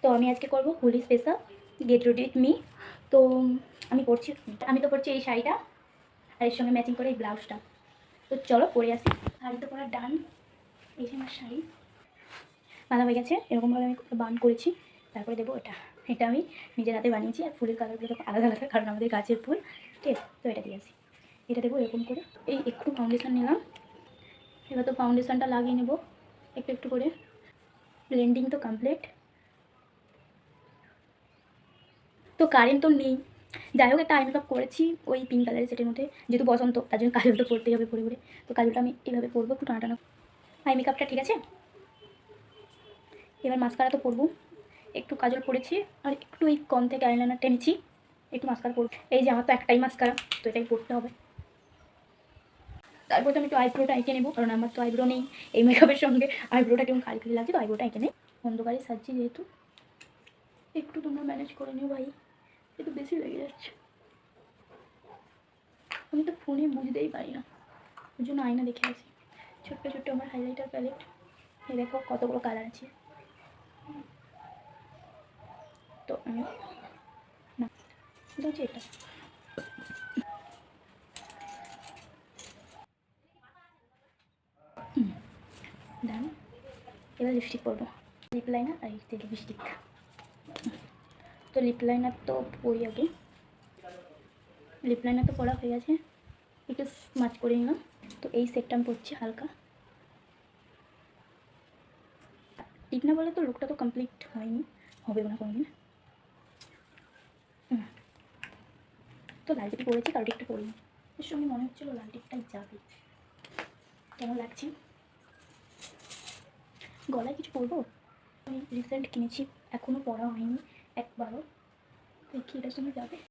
তো আমি আজকে করব Holi special get ready with me. তো আমি পরছি এই শাড়িটা, আর এর সঙ্গে ম্যাচিং করে এই ব্লাউজটা। তো চলো পরে আসি। শাড়ি তো পরা ডান। এই যে আমার শাড়ি বাঁধা হয়ে গেছে, এরকমভাবে আমি বান করেছি। তারপরে দেবো এটা আমি নিজের হাতে বানিয়েছি। আর ফুলের কালারগুলো দেখো আলাদা আলাদা, কারণ আমাদের গাছের ফুল। ঠিক আছে, তো এটা দিয়ে আসি। এটা দেবো এরকম করে। এই একটু ফাউন্ডেশন নিলাম, এবার তো ফাউন্ডেশনটা লাগিয়ে নেবো একটু একটু করে। ব্লেন্ডিং তো কমপ্লিট। তো কারেন্ট তো নেই, যাই হোক একটা আই মেকআপ করেছি ওই পিঙ্ক কালারের সেটের মধ্যে, যেহেতু বসন্ত তার জন্য কাজল তো পরতেই হবে পরে পরে। তো কাজলটা আমি এইভাবে পরবো, একটু টানা টানা আই মেকআপটা, ঠিক আছে। এবার মাস্কারা তো পরবো, একটু কাজল পরেছি আর একটু এই কন থেকে আইলাইনার টেনেছি, একটু মাস্কারা পরবো। এই যে আমার তো একটাই মাস্কারা, তো এটাই পরতে হবে। তারপর তো আমি একটু আইব্রোটা এঁকে নেবো, কারণ আমার তো আইব্রো নেই। এই মেকআপের সঙ্গে আইব্রোটা কেমন খালি খালি লাগছে, তো আইব্রোটা এঁকে নেই। অন্ধকারে সাজছি যেহেতু, একটু তোমরা ম্যানেজ করে নিও ভাই, একটু বেশি লেগে যাচ্ছে। আমি তো ফোনে বুঝতেই পারি না, ওই জন্য আয়না দেখে আসি। ছোট্ট ছোট্ট আমার হাইলাইটার প্যালেট, এ দেখো কতগুলো কালার আছে। তো আমি না, এটা হচ্ছে এটা। ডান। এবার লিপস্টিক পরবো, লিপ লাইনার আর এই লিপস্টিক। তো লিপ লাইনার তো পরি আগে, লিপ লাইনার তো পরা হয়ে গেছে, একটু স্মাচ করে নিলাম। তো এই সেটটা আমি পরছি হালকা। টিপ না বলে তো লুকটা তো কমপ্লিট হয়নি, হবে না কোনোদিন। তো লাল টিপ পরেছি, কালো টিপটা পরিনি। এর সঙ্গে মনে হচ্ছিলো লাল টিপটাই যাবে। কেমন লাগছে? গলায় কিছু পরবো, আমি রিসেন্ট কিনেছি, এখনও পরা হয়নি একবারও। দেখি এটার সঙ্গে যাবে।